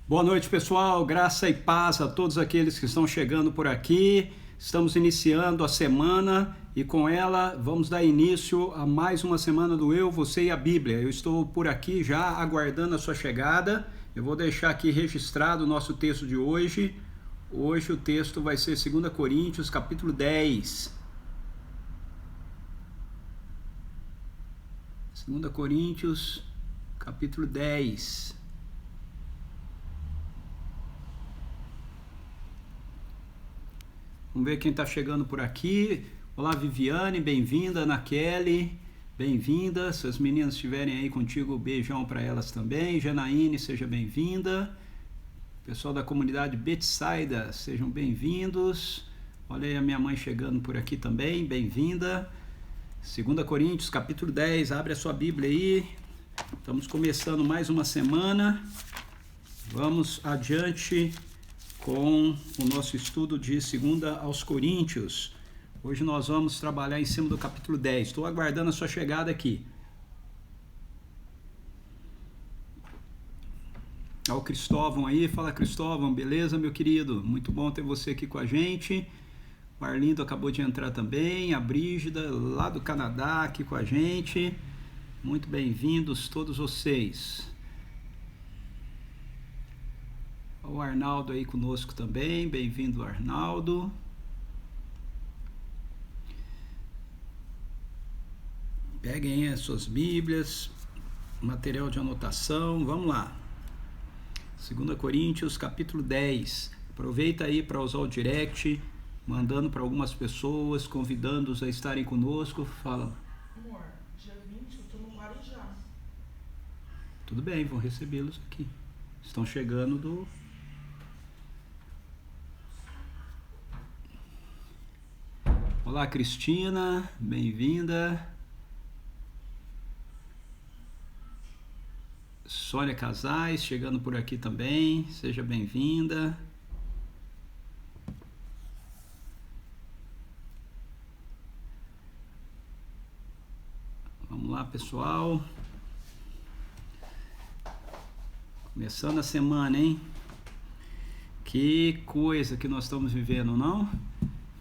Boa noite, pessoal. Graça e paz a todos aqueles que estão chegando por aqui. Estamos iniciando a semana e com ela vamos dar início a mais uma semana do Eu, Você e a Bíblia. Eu estou por aqui já aguardando a sua chegada. Eu vou deixar aqui registrado o nosso texto de hoje. Hoje o texto vai ser 2 Coríntios, capítulo 10. 2 Coríntios, capítulo 10. Vamos ver quem está chegando por aqui. Olá, Viviane, bem-vinda. Ana Kelly, bem-vinda. Se as meninas estiverem aí contigo, beijão para elas também. Janaíne, seja bem-vinda. Pessoal da comunidade Betsaida, sejam bem-vindos. Olha aí a minha mãe chegando por aqui também, bem-vinda. 2 Coríntios, capítulo 10, abre a sua Bíblia aí. Estamos começando mais uma semana. Vamos adiante com o nosso estudo de 2 aos Coríntios. Hoje nós vamos trabalhar em cima do capítulo 10. Estou aguardando a sua chegada aqui. Olha o Cristóvão aí. Fala, Cristóvão. Beleza, meu querido? Muito bom ter você aqui com a gente. O Arlindo acabou de entrar também. A Brígida, lá do Canadá, aqui com a gente. Muito bem-vindos todos vocês. O Arnaldo aí conosco também, bem-vindo, Arnaldo. Peguem as suas Bíblias, material de anotação, vamos lá. 2 Coríntios, capítulo 10. Aproveita aí para usar o direct, mandando para algumas pessoas, convidando-os a estarem conosco. Fala. Amor, dia 20 eu tô no Guarujá. Tudo bem, vão recebê-los aqui. Estão chegando do... Olá, Cristina, bem-vinda. Sônia Casais, chegando por aqui também, seja bem-vinda. Vamos lá, pessoal. Começando a semana, hein? Que coisa que nós estamos vivendo, não?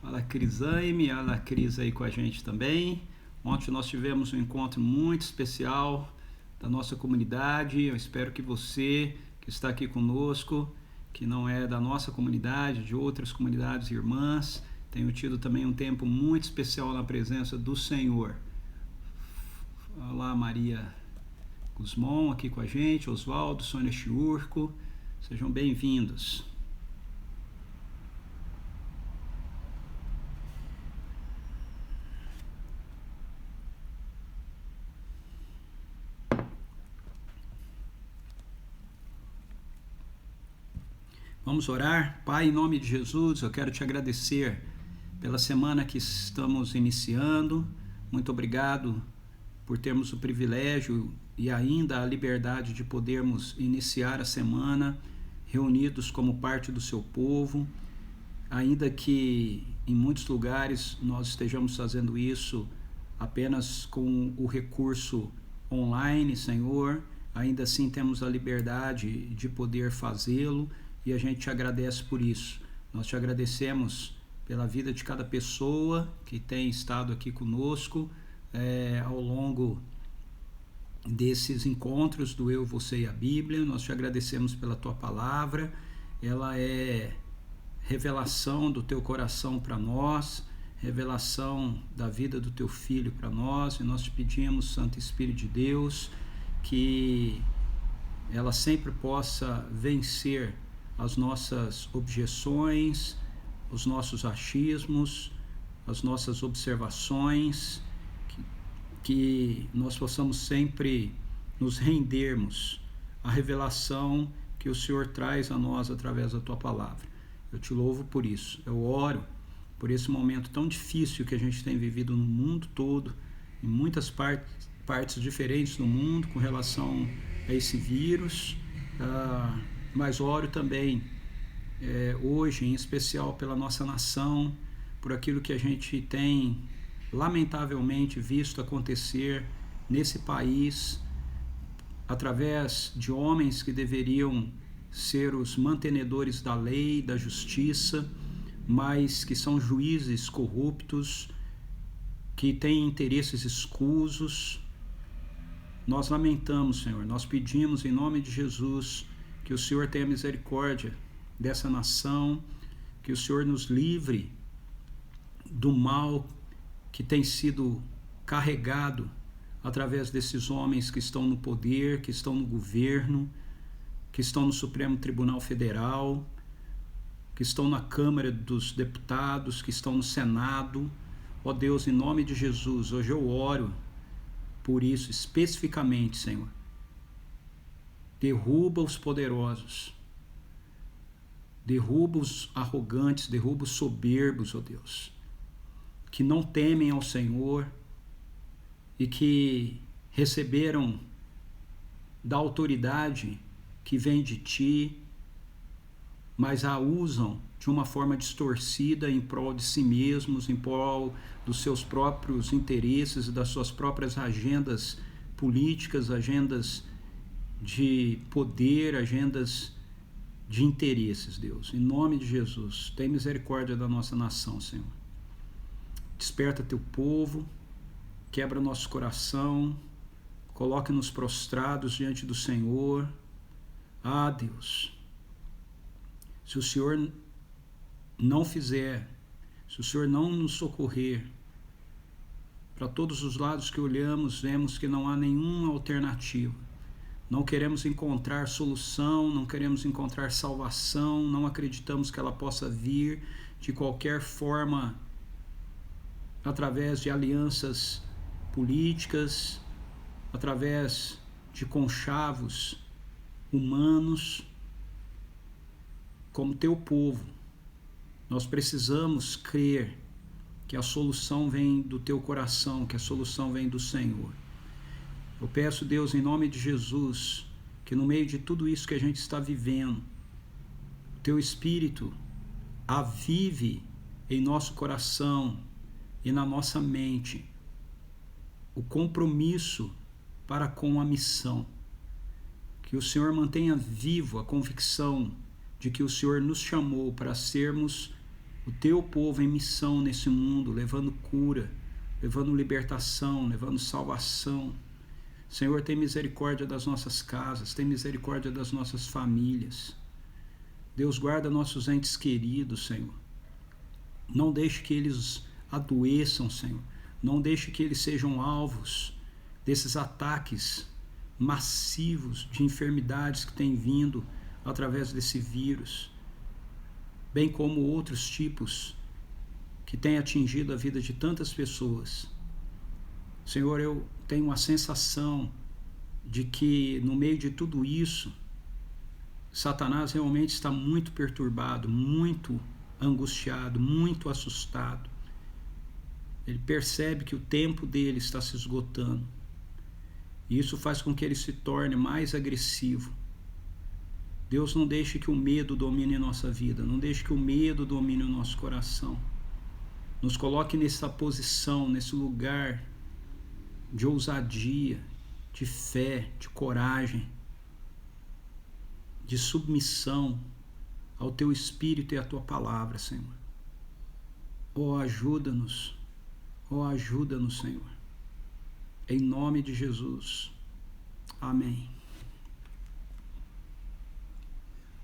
Fala, Crisaime, olha a Cris aí com a gente também. Ontem nós tivemos um encontro muito especial da nossa comunidade. Eu espero que você que está aqui conosco, que não é da nossa comunidade, de outras comunidades irmãs, tenha tido também um tempo muito especial na presença do Senhor. Olá, Maria Guzmão aqui com a gente, Oswaldo, Sônia Chiurco, sejam bem-vindos. Vamos orar. Pai, em nome de Jesus, eu quero te agradecer pela semana que estamos iniciando. Muito obrigado por termos o privilégio e ainda a liberdade de podermos iniciar a semana reunidos como parte do seu povo. Ainda que em muitos lugares nós estejamos fazendo isso apenas com o recurso online, Senhor, ainda assim temos a liberdade de poder fazê-lo. E a gente te agradece por isso. Nós te agradecemos pela vida de cada pessoa que tem estado aqui conosco ao longo desses encontros do Eu, Você e a Bíblia. Nós te agradecemos pela tua palavra. Ela é revelação do teu coração para nós, revelação da vida do teu Filho para nós. E nós te pedimos, Santo Espírito de Deus, que ela sempre possa vencer as nossas objeções, os nossos achismos, as nossas observações, que nós possamos sempre nos rendermos à revelação que o Senhor traz a nós através da Tua Palavra. Eu te louvo por isso. Eu oro por esse momento tão difícil que a gente tem vivido no mundo todo, em muitas partes diferentes do mundo com relação a esse vírus, mas oro também hoje, em especial pela nossa nação, por aquilo que a gente tem lamentavelmente visto acontecer nesse país, através de homens que deveriam ser os mantenedores da lei, da justiça, mas que são juízes corruptos, que têm interesses escusos. Nós lamentamos, Senhor, nós pedimos em nome de Jesus que o Senhor tenha misericórdia dessa nação, que o Senhor nos livre do mal que tem sido carregado através desses homens que estão no poder, que estão no governo, que estão no Supremo Tribunal Federal, que estão na Câmara dos Deputados, que estão no Senado. Ó Deus, em nome de Jesus, hoje eu oro por isso especificamente, Senhor. Derruba os poderosos, derruba os arrogantes, derruba os soberbos, ó Deus, que não temem ao Senhor e que receberam da autoridade que vem de Ti, mas a usam de uma forma distorcida em prol de si mesmos, em prol dos seus próprios interesses, das suas próprias agendas políticas, agendas de poder, agendas de interesses, Deus. Em nome de Jesus, tem misericórdia da nossa nação, Senhor. Desperta Teu povo, quebra nosso coração, coloque-nos prostrados diante do Senhor. Ah, Deus, se o Senhor não fizer, se o Senhor não nos socorrer, para todos os lados que olhamos, vemos que não há nenhuma alternativa. Não queremos encontrar solução, não queremos encontrar salvação, não acreditamos que ela possa vir de qualquer forma através de alianças políticas, através de conchavos humanos. Como Teu povo, nós precisamos crer que a solução vem do Teu coração, que a solução vem do Senhor. Eu peço, Deus, em nome de Jesus, que no meio de tudo isso que a gente está vivendo, o Teu Espírito avive em nosso coração e na nossa mente o compromisso para com a missão. Que o Senhor mantenha vivo a convicção de que o Senhor nos chamou para sermos o Teu povo em missão nesse mundo, levando cura, levando libertação, levando salvação. Senhor, tem misericórdia das nossas casas, tem misericórdia das nossas famílias. Deus, guarda nossos entes queridos, Senhor. Não deixe que eles adoeçam, Senhor. Não deixe que eles sejam alvos desses ataques massivos de enfermidades que têm vindo através desse vírus, bem como outros tipos que têm atingido a vida de tantas pessoas. Senhor, eu tenho a sensação de que no meio de tudo isso, Satanás realmente está muito perturbado, muito angustiado, muito assustado. Ele percebe que o tempo dele está se esgotando. E isso faz com que ele se torne mais agressivo. Deus, não deixe que o medo domine nossa vida, não deixe que o medo domine o nosso coração. Nos coloque nessa posição, nesse lugar de ousadia, de fé, de coragem, de submissão ao Teu Espírito e à Tua palavra, Senhor. Oh, ajuda-nos, Senhor. Em nome de Jesus. Amém.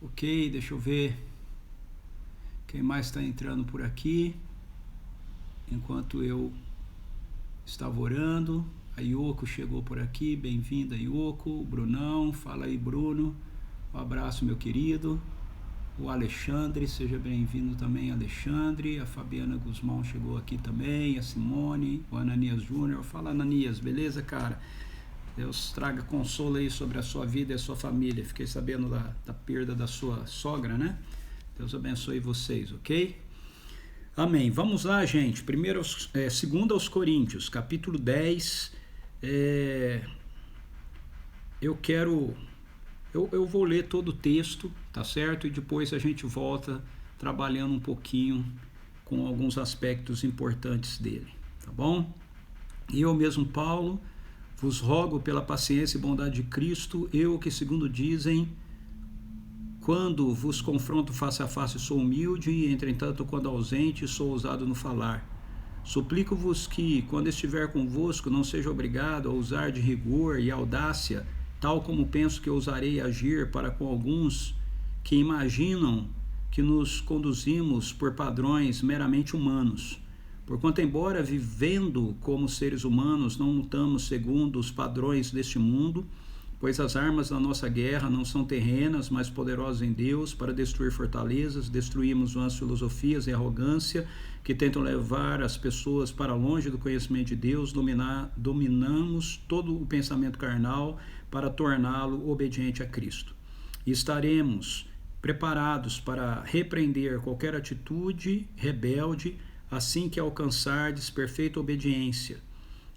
Ok, deixa eu ver quem mais está entrando por aqui. Enquanto eu estava orando, a Yoko chegou por aqui. Bem-vinda, Yoko. O Brunão, fala aí, Bruno. Um abraço, meu querido. O Alexandre, seja bem-vindo também, Alexandre. A Fabiana Guzmão chegou aqui também. A Simone, o Ananias Júnior. Fala, Ananias, beleza, cara? Deus traga consolo aí sobre a sua vida e a sua família. Fiquei sabendo da perda da sua sogra, né? Deus abençoe vocês, ok? Amém. Vamos lá, gente. Primeiro, 2 aos Coríntios, capítulo 10. Eu vou ler todo o texto, tá certo? E depois a gente volta trabalhando um pouquinho com alguns aspectos importantes dele, tá bom? E eu mesmo, Paulo, vos rogo pela paciência e bondade de Cristo, eu que, segundo dizem, quando vos confronto face a face sou humilde, e entretanto quando ausente sou ousado no falar. Suplico-vos que, quando estiver convosco, não seja obrigado a usar de rigor e audácia, tal como penso que ousarei agir para com alguns que imaginam que nos conduzimos por padrões meramente humanos. Porquanto, embora vivendo como seres humanos, não lutamos segundo os padrões deste mundo, pois as armas da nossa guerra não são terrenas, mas poderosas em Deus para destruir fortalezas. Destruímos vãs filosofias e arrogância que tentam levar as pessoas para longe do conhecimento de Deus. Dominamos todo o pensamento carnal para torná-lo obediente a Cristo. E estaremos preparados para repreender qualquer atitude rebelde assim que alcançardes perfeita obediência.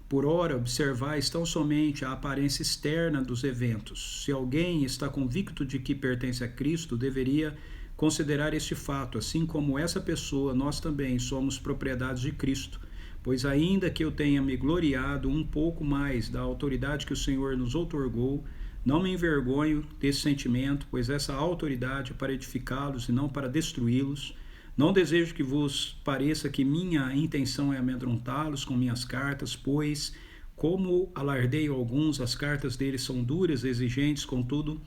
Por ora, observais tão somente a aparência externa dos eventos. Se alguém está convicto de que pertence a Cristo, deveria considerar este fato. Assim como essa pessoa, nós também somos propriedades de Cristo. Pois ainda que eu tenha me gloriado um pouco mais da autoridade que o Senhor nos outorgou, não me envergonho desse sentimento, pois essa autoridade é para edificá-los e não para destruí-los. Não desejo que vos pareça que minha intenção é amedrontá-los com minhas cartas, pois, como alardeio alguns, as cartas dele são duras, exigentes, contudo,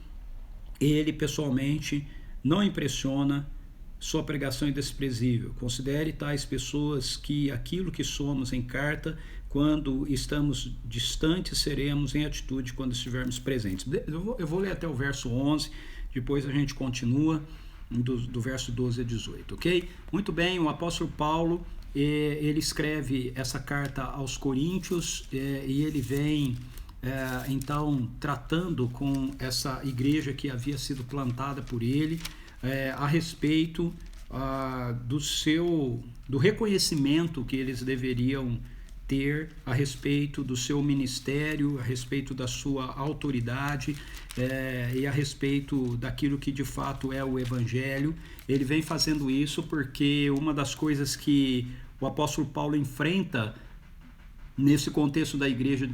ele pessoalmente não impressiona, sua pregação é desprezível. Considere tais pessoas que aquilo que somos em carta, quando estamos distantes, seremos em atitude quando estivermos presentes. Eu vou ler até o verso 11, depois a gente continua. Do verso 12 a 18, ok? Muito bem, o apóstolo Paulo, ele escreve essa carta aos Coríntios e ele vem, então, tratando com essa igreja que havia sido plantada por ele, a respeito do reconhecimento que eles deveriam ter a respeito do seu ministério, a respeito da sua autoridade e a respeito daquilo que de fato é o Evangelho. Ele vem fazendo isso porque uma das coisas que o apóstolo Paulo enfrenta nesse contexto da igreja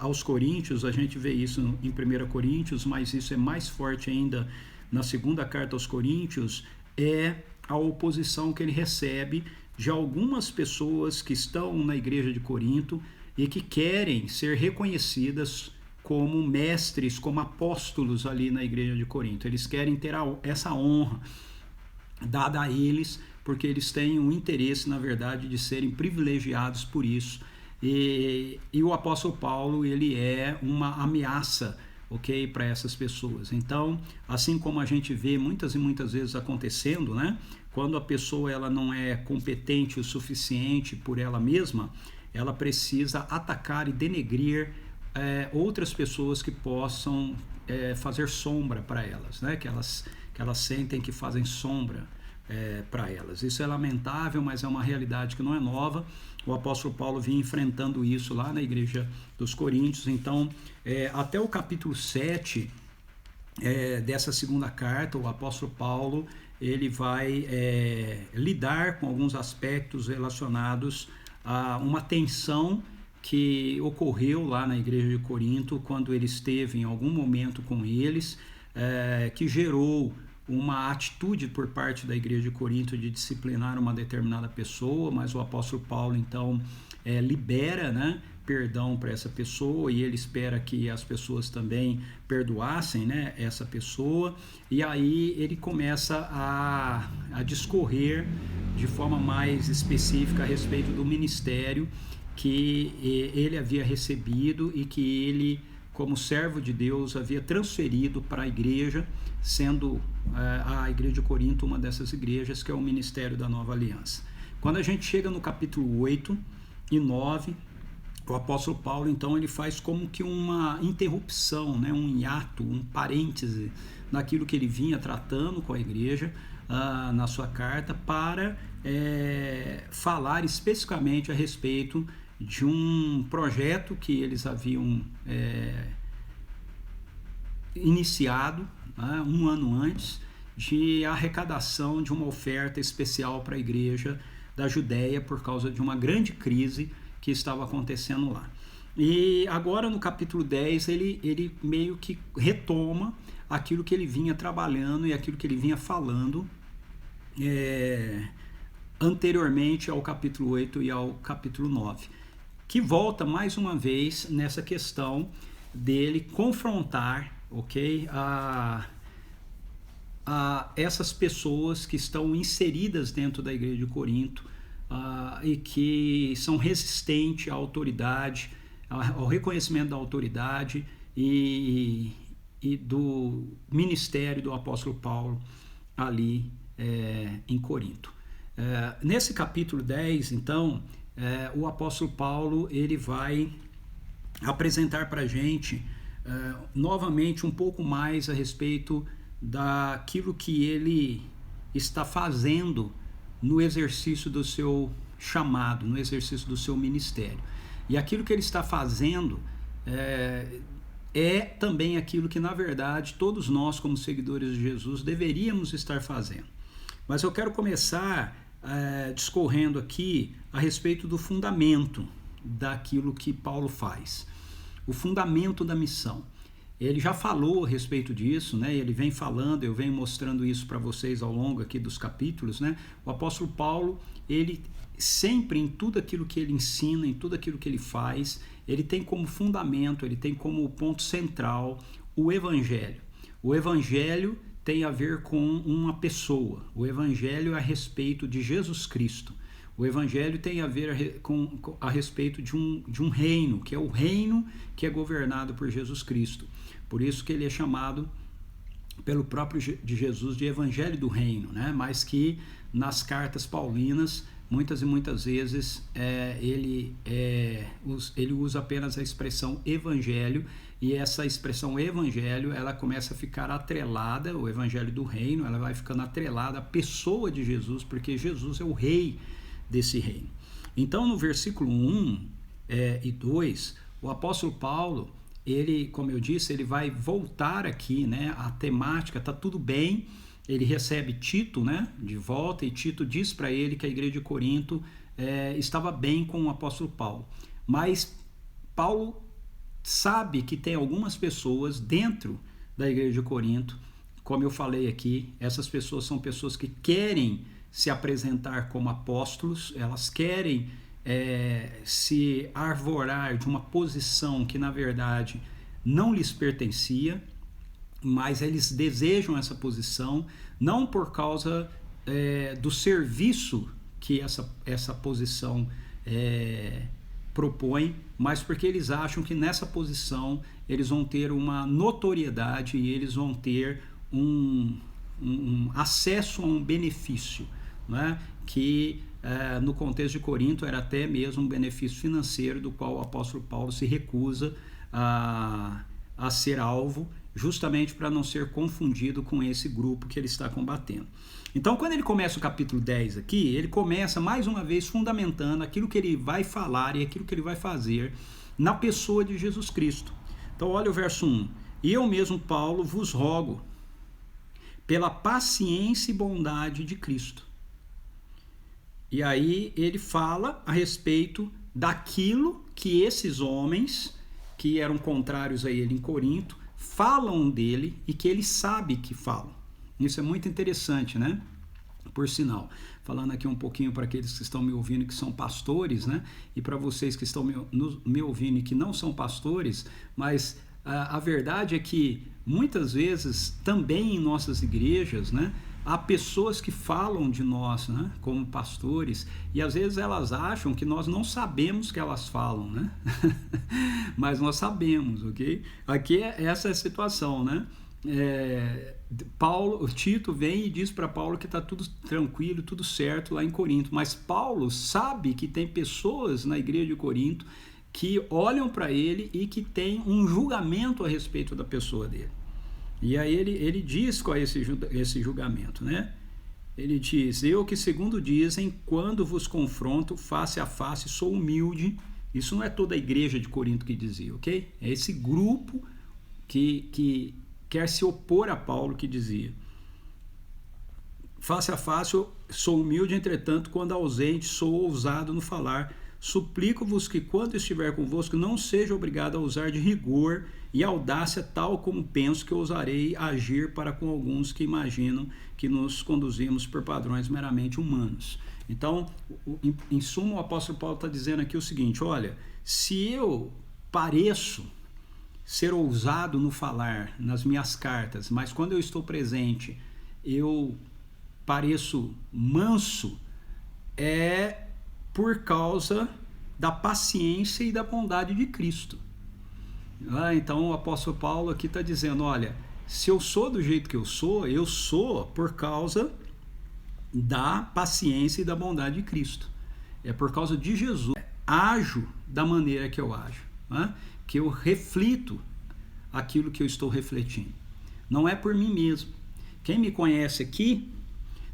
aos Coríntios, a gente vê isso em 1 Coríntios, mas isso é mais forte ainda na segunda carta aos Coríntios, é a oposição que ele recebe de algumas pessoas que estão na igreja de Corinto e que querem ser reconhecidas como mestres, como apóstolos ali na igreja de Corinto. Eles querem ter essa honra dada a eles, porque eles têm um interesse, na verdade, de serem privilegiados por isso. E o apóstolo Paulo, ele é uma ameaça, ok, para essas pessoas. Então, assim como a gente vê muitas e muitas vezes acontecendo, né? Quando a pessoa ela não é competente o suficiente por ela mesma, ela precisa atacar e denegrir outras pessoas que possam fazer sombra para elas, né? Que elas sentem que fazem sombra para elas. Isso é lamentável, mas é uma realidade que não é nova. O apóstolo Paulo vinha enfrentando isso lá na igreja dos Coríntios. Então, até o capítulo 7 dessa segunda carta, o apóstolo Paulo ele vai lidar com alguns aspectos relacionados a uma tensão que ocorreu lá na igreja de Corinto quando ele esteve em algum momento com eles, que gerou uma atitude por parte da igreja de Corinto de disciplinar uma determinada pessoa, mas o apóstolo Paulo então libera, né, perdão para essa pessoa, e ele espera que as pessoas também perdoassem, né, essa pessoa, e aí ele começa a discorrer de forma mais específica a respeito do ministério que ele havia recebido e que ele, como servo de Deus, havia transferido para a igreja, sendo a igreja de Corinto uma dessas igrejas, que é o ministério da Nova Aliança. Quando a gente chega no capítulo 8 e 9, o apóstolo Paulo, então, ele faz como que uma interrupção, né, um hiato, um parêntese naquilo que ele vinha tratando com a igreja na sua carta, para falar especificamente a respeito de um projeto que eles haviam iniciado, né, um ano antes, de arrecadação de uma oferta especial para a igreja da Judéia por causa de uma grande crise que estava acontecendo lá. E agora no capítulo 10 ele meio que retoma aquilo que ele vinha trabalhando e aquilo que ele vinha falando anteriormente ao capítulo 8 e ao capítulo 9, que volta mais uma vez nessa questão dele confrontar, ok, a essas pessoas que estão inseridas dentro da igreja de Corinto e que são resistentes à autoridade, ao reconhecimento da autoridade e do ministério do apóstolo Paulo ali em Corinto. Nesse capítulo 10, então, o apóstolo Paulo ele vai apresentar para a gente novamente um pouco mais a respeito daquilo que ele está fazendo no exercício do seu chamado, no exercício do seu ministério. E aquilo que ele está fazendo é também aquilo que, na verdade, todos nós, como seguidores de Jesus, deveríamos estar fazendo. Mas eu quero começar discorrendo aqui a respeito do fundamento daquilo que Paulo faz. O fundamento da missão. Ele já falou a respeito disso, né? Ele vem falando, eu venho mostrando isso para vocês ao longo aqui dos capítulos, né? O apóstolo Paulo, ele sempre em tudo aquilo que ele ensina, em tudo aquilo que ele faz, ele tem como fundamento, ele tem como ponto central o evangelho. O evangelho tem a ver com uma pessoa, o evangelho é a respeito de Jesus Cristo. O evangelho tem a ver a respeito de um reino, que é o reino que é governado por Jesus Cristo. Por isso que ele é chamado pelo próprio de Jesus de evangelho do reino, né? Mas que nas cartas paulinas, muitas e muitas vezes, ele usa apenas a expressão evangelho, e essa expressão evangelho, ela começa a ficar atrelada, o evangelho do reino, ela vai ficando atrelada à pessoa de Jesus, porque Jesus é o rei desse reino. Então, no versículo 1 e 2, o apóstolo Paulo, ele, como eu disse, ele vai voltar aqui, né, a temática, tá tudo bem, ele recebe Tito, né, de volta, e Tito diz para ele que a igreja de Corinto estava bem com o apóstolo Paulo, mas Paulo sabe que tem algumas pessoas dentro da igreja de Corinto, como eu falei aqui, essas pessoas são pessoas que querem se apresentar como apóstolos, elas querem se arvorar de uma posição que na verdade não lhes pertencia, mas eles desejam essa posição não por causa do serviço que essa posição propõe, mas porque eles acham que nessa posição eles vão ter uma notoriedade e eles vão ter um acesso a um benefício, né? Que no contexto de Corinto era até mesmo um benefício financeiro do qual o apóstolo Paulo se recusa a ser alvo, justamente para não ser confundido com esse grupo que ele está combatendo. Então, quando ele começa o capítulo 10 aqui, ele começa mais uma vez fundamentando aquilo que ele vai falar e aquilo que ele vai fazer na pessoa de Jesus Cristo. Então, olha o verso 1. E eu mesmo, Paulo, vos rogo, pela paciência e bondade de Cristo. E aí ele fala a respeito daquilo que esses homens, que eram contrários a ele em Corinto, falam dele e que ele sabe que falam. Isso é muito interessante, né? Por sinal, falando aqui um pouquinho para aqueles que estão me ouvindo que são pastores, né? E para vocês que estão me ouvindo e que não são pastores, mas a verdade é que muitas vezes também em nossas igrejas, né? Há pessoas que falam de nós, né, como pastores, e às vezes elas acham que nós não sabemos que elas falam, né? Mas nós sabemos, ok? Aqui essa é a situação, né? Tito vem e diz para Paulo que está tudo tranquilo, tudo certo lá em Corinto, mas Paulo sabe que tem pessoas na igreja de Corinto que olham para ele e que tem um julgamento a respeito da pessoa dele. E aí ele diz qual é esse julgamento, né? Ele diz: eu que segundo dizem, quando vos confronto face a face, sou humilde. Isso não é toda a igreja de Corinto que dizia, ok? É esse grupo que quer se opor a Paulo que dizia: face a face, eu sou humilde, entretanto, quando ausente, sou ousado no falar. suplico-vos que, quando estiver convosco, não seja obrigado a usar de rigor e audácia, tal como penso que ousarei agir para com alguns que imaginam que nos conduzimos por padrões meramente humanos. Então, em suma, o apóstolo Paulo está dizendo aqui o seguinte: olha, se eu pareço ser ousado no falar, nas minhas cartas, mas quando eu estou presente, eu pareço manso, é por causa da paciência e da bondade de Cristo. Então o apóstolo Paulo aqui está dizendo, olha, se eu sou do jeito que eu sou por causa da paciência e da bondade de Cristo. É por causa de Jesus. Ajo da maneira que eu ajo, né? Que eu reflito aquilo que eu estou refletindo. Não é por mim mesmo. Quem me conhece aqui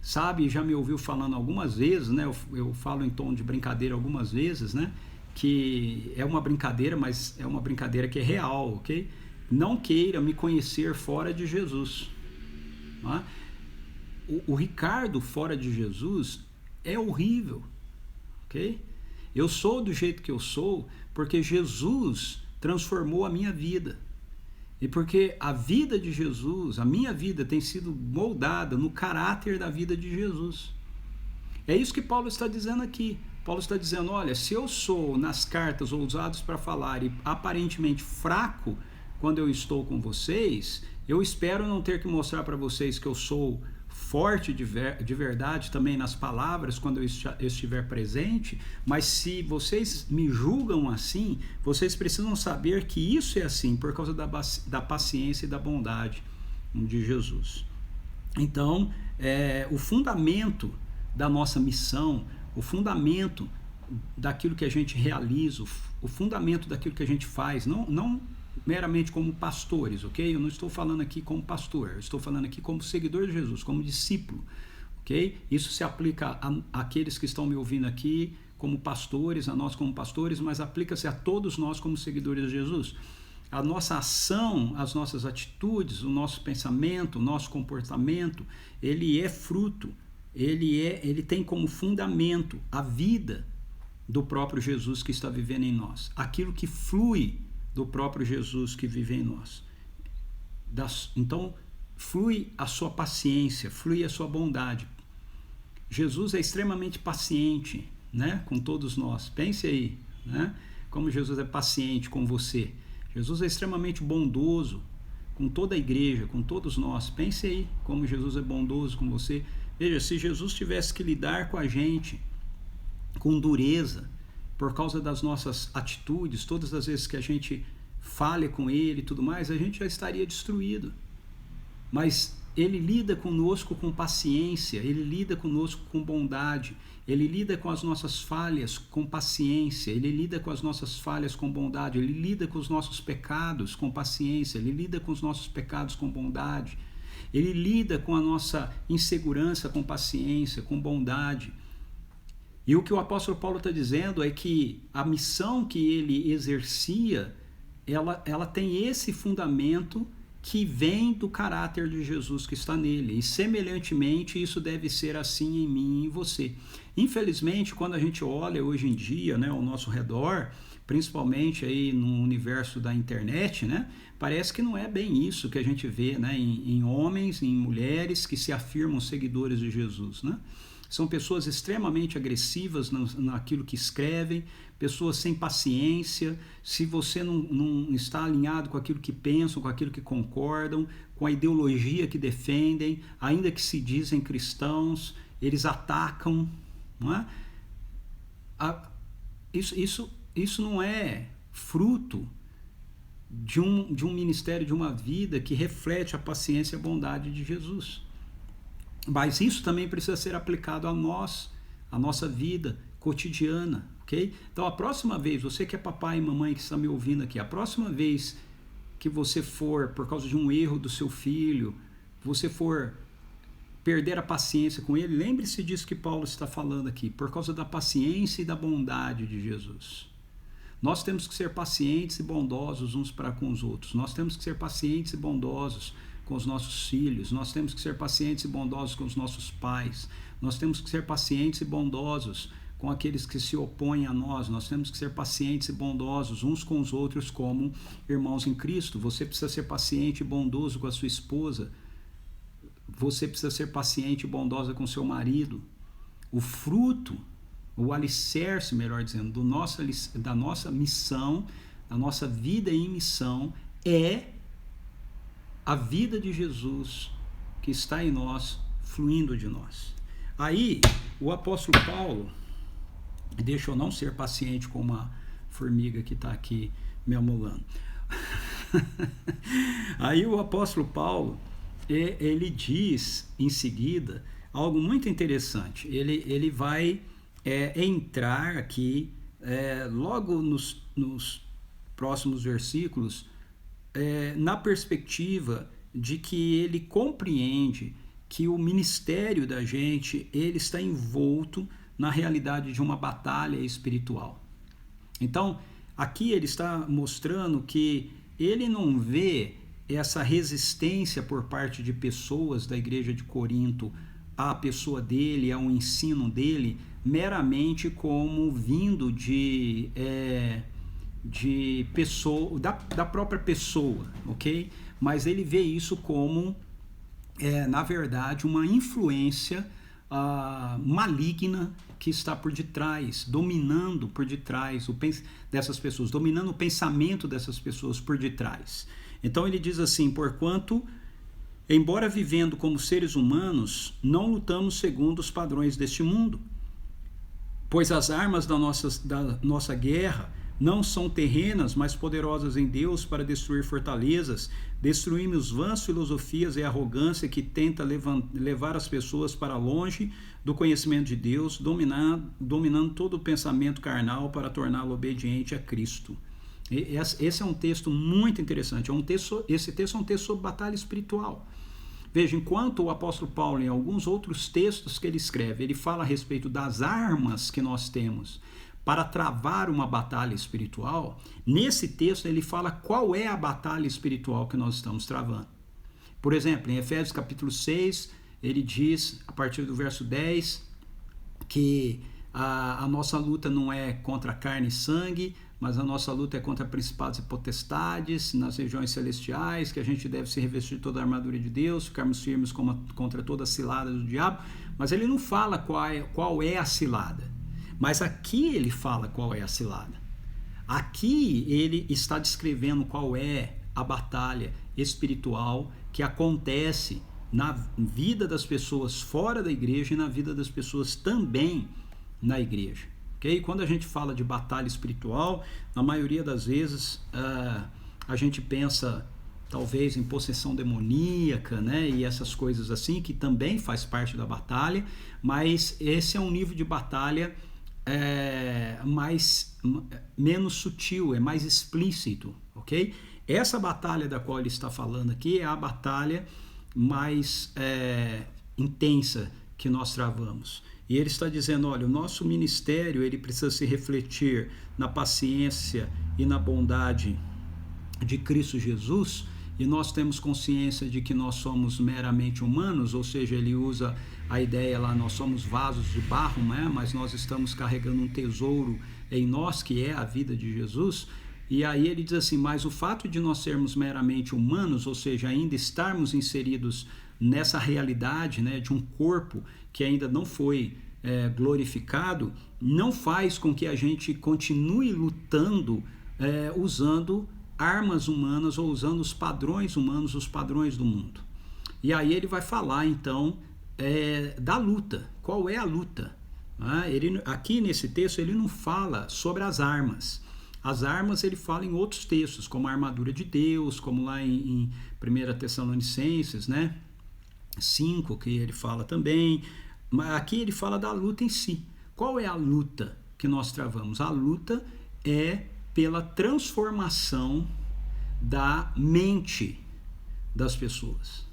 sabe, já me ouviu falando algumas vezes, né? Eu falo em tom de brincadeira algumas vezes, né? Que é uma brincadeira, mas é uma brincadeira que é real, ok? Não queira me conhecer fora de Jesus. Tá? O Ricardo fora de Jesus é horrível, ok? Eu sou do jeito que eu sou porque Jesus transformou a minha vida. E porque a vida de Jesus, a minha vida tem sido moldada no caráter da vida de Jesus. É isso que Paulo está dizendo aqui. Paulo está dizendo, olha, se eu sou nas cartas ousados para falar e aparentemente fraco quando eu estou com vocês, eu espero não ter que mostrar para vocês que eu sou forte de verdade também nas palavras quando eu estiver presente, mas se vocês me julgam assim, vocês precisam saber que isso é assim por causa da paciência e da bondade de Jesus. Então, o fundamento da nossa missão, o fundamento daquilo que a gente realiza, o fundamento daquilo que a gente faz, não meramente como pastores, ok? Eu não estou falando aqui como pastor, eu estou falando aqui como seguidor de Jesus, como discípulo, ok? Isso se aplica àqueles que estão me ouvindo aqui como pastores, a nós como pastores, mas aplica-se a todos nós como seguidores de Jesus. A nossa ação, as nossas atitudes, o nosso pensamento, o nosso comportamento, ele é fruto, ele tem como fundamento a vida do próprio Jesus que está vivendo em nós, aquilo que flui do próprio Jesus que vive em nós. Então, flui a sua paciência, flui a sua bondade. Jesus é extremamente paciente, né, com todos nós. Pense aí, né, como Jesus é paciente com você. Jesus é extremamente bondoso com toda a igreja, com todos nós. Pense aí como Jesus é bondoso com você. Veja, se Jesus tivesse que lidar com a gente com dureza, por causa das nossas atitudes, todas as vezes que a gente fale com ele e tudo mais, a gente já estaria destruído. Mas ele lida conosco com paciência, ele lida conosco com bondade, ele lida com as nossas falhas com paciência, ele lida com as nossas falhas com bondade, ele lida com os nossos pecados com paciência, ele lida com os nossos pecados com bondade, ele lida com a nossa insegurança com paciência, com bondade. E o que o apóstolo Paulo está dizendo é que a missão que ele exercia, ela tem esse fundamento que vem do caráter de Jesus que está nele. E semelhantemente, isso deve ser assim em mim e em você. Infelizmente, quando a gente olha hoje em dia, né, ao nosso redor, principalmente aí no universo da internet, né, parece que não é bem isso que a gente vê, né, em homens, em mulheres que se afirmam seguidores de Jesus, né? São pessoas extremamente agressivas naquilo que escrevem, pessoas sem paciência. Se você não está alinhado com aquilo que pensam, com aquilo que concordam, com a ideologia que defendem, ainda que se dizem cristãos, eles atacam. Não é? Isso não é fruto de um ministério, de uma vida que reflete a paciência e a bondade de Jesus. Mas isso também precisa ser aplicado a nós, a nossa vida cotidiana, ok? Então, a próxima vez, você que é papai e mamãe que está me ouvindo aqui, a próxima vez que você for, por causa de um erro do seu filho, você for perder a paciência com ele, lembre-se disso que Paulo está falando aqui, por causa da paciência e da bondade de Jesus. Nós temos que ser pacientes e bondosos uns para com os outros. Nós temos que ser pacientes e bondosos com os nossos filhos, nós temos que ser pacientes e bondosos com os nossos pais, nós temos que ser pacientes e bondosos com aqueles que se opõem a nós. Nós temos que ser pacientes e bondosos uns com os outros como irmãos em Cristo. Você precisa ser paciente e bondoso com a sua esposa. Você precisa ser paciente e bondosa com seu marido. O fruto, o alicerce, melhor dizendo, da nossa missão, da nossa vida em missão, é a vida de Jesus que está em nós, fluindo de nós. Aí, o apóstolo Paulo, deixa eu não ser paciente com uma formiga que está aqui me amolando. Aí o apóstolo Paulo, ele diz em seguida algo muito interessante. Ele vai entrar aqui, logo nos próximos versículos, na perspectiva de que ele compreende que o ministério da gente, ele está envolto na realidade de uma batalha espiritual. Então, aqui ele está mostrando que ele não vê essa resistência por parte de pessoas da igreja de Corinto à pessoa dele, ao ensino dele, meramente como vindo de pessoa, da própria pessoa, ok? Mas ele vê isso como, na verdade, uma influência maligna que está por detrás, dominando por detrás dessas pessoas, dominando o pensamento dessas pessoas por detrás. Então ele diz assim: porquanto, embora vivendo como seres humanos, não lutamos segundo os padrões deste mundo, pois as armas da nossa guerra não são terrenas, mas poderosas em Deus para destruir fortalezas. Destruímos vãs filosofias e arrogância que tenta levar as pessoas para longe do conhecimento de Deus, dominando todo o pensamento carnal para torná-lo obediente a Cristo. Esse é um texto muito interessante. Esse texto é um texto sobre batalha espiritual. Veja, enquanto o apóstolo Paulo, em alguns outros textos que ele escreve, ele fala a respeito das armas que nós temos para travar uma batalha espiritual, nesse texto ele fala qual é a batalha espiritual que nós estamos travando. Por exemplo, em Efésios capítulo 6, ele diz, a partir do verso 10, que a nossa luta não é contra carne e sangue, mas a nossa luta é contra principados e potestades nas regiões celestiais, que a gente deve se revestir toda a armadura de Deus, ficarmos firmes contra toda a cilada do diabo. Mas ele não fala qual é a cilada. Mas aqui ele fala qual é a cilada. Aqui ele está descrevendo qual é a batalha espiritual que acontece na vida das pessoas fora da igreja e na vida das pessoas também na igreja. Okay? Quando a gente fala de batalha espiritual, na maioria das vezes a gente pensa talvez em possessão demoníaca, né? E essas coisas assim, que também faz parte da batalha, mas esse é um nível de batalha menos sutil, é mais explícito, ok? Essa batalha da qual ele está falando aqui é a batalha mais intensa que nós travamos. E ele está dizendo, olha, o nosso ministério ele precisa se refletir na paciência e na bondade de Cristo Jesus, e nós temos consciência de que nós somos meramente humanos, ou seja, ele usa a ideia lá, nós somos vasos de barro, né? Mas nós estamos carregando um tesouro em nós, que é a vida de Jesus. E aí ele diz assim, mas o fato de nós sermos meramente humanos, ou seja, ainda estarmos inseridos nessa realidade, né, de um corpo que ainda não foi glorificado, não faz com que a gente continue lutando usando armas humanas ou usando os padrões humanos, os padrões do mundo. E aí ele vai falar então da luta. Qual é a luta? Aqui nesse texto ele não fala sobre as armas. As armas ele fala em outros textos, como a armadura de Deus, como lá em 1 Tessalonicenses, né? 5, que ele fala também. Mas aqui ele fala da luta em si. Qual é a luta que nós travamos? A luta é pela transformação da mente das pessoas.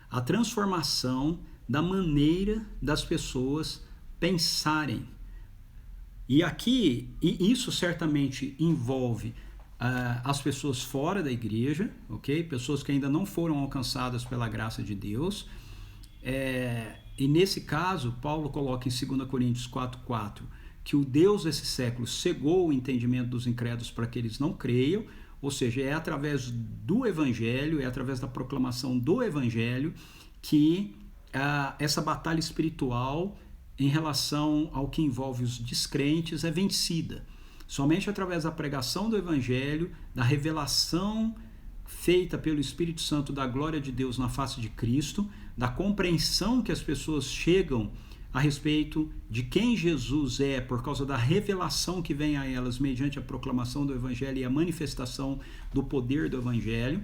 A transformação da maneira das pessoas pensarem. E aqui, isso certamente envolve as pessoas fora da igreja, ok? Pessoas que ainda não foram alcançadas pela graça de Deus. E nesse caso, Paulo coloca em 2 Coríntios 4,4 que o Deus desse século cegou o entendimento dos incrédulos para que eles não creiam, ou seja, é através do Evangelho, é através da proclamação do Evangelho que essa batalha espiritual em relação ao que envolve os descrentes é vencida. Somente através da pregação do Evangelho, da revelação feita pelo Espírito Santo da glória de Deus na face de Cristo, da compreensão que as pessoas chegam a respeito de quem Jesus é, por causa da revelação que vem a elas mediante a proclamação do Evangelho e a manifestação do poder do Evangelho,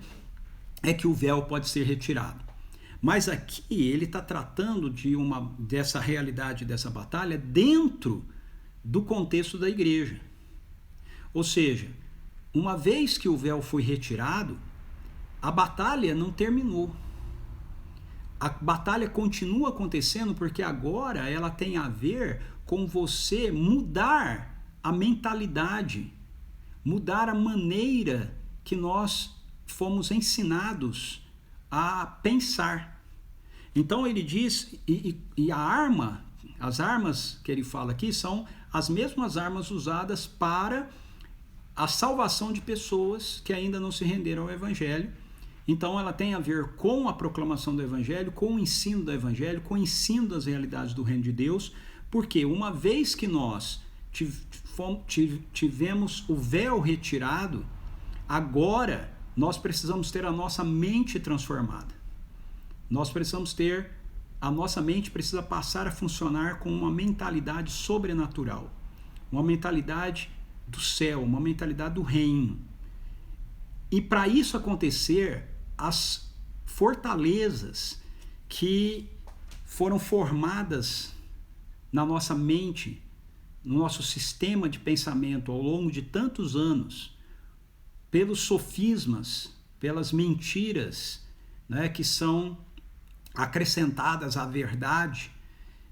é que o véu pode ser retirado. Mas aqui ele está tratando dessa realidade, dessa batalha, dentro do contexto da igreja. Ou seja, uma vez que o véu foi retirado, a batalha não terminou. A batalha continua acontecendo porque agora ela tem a ver com você mudar a mentalidade, mudar a maneira que nós fomos ensinados a pensar. Então ele diz, e as armas que ele fala aqui são as mesmas armas usadas para a salvação de pessoas que ainda não se renderam ao Evangelho. Então ela tem a ver com a proclamação do Evangelho, com o ensino do Evangelho, com o ensino das realidades do Reino de Deus, porque uma vez que nós tivemos o véu retirado, agora nós precisamos ter a nossa mente transformada. A nossa mente precisa passar a funcionar com uma mentalidade sobrenatural, uma mentalidade do céu, uma mentalidade do reino. E para isso acontecer, as fortalezas que foram formadas na nossa mente, no nosso sistema de pensamento ao longo de tantos anos, pelos sofismas, pelas mentiras, né, que são acrescentadas à verdade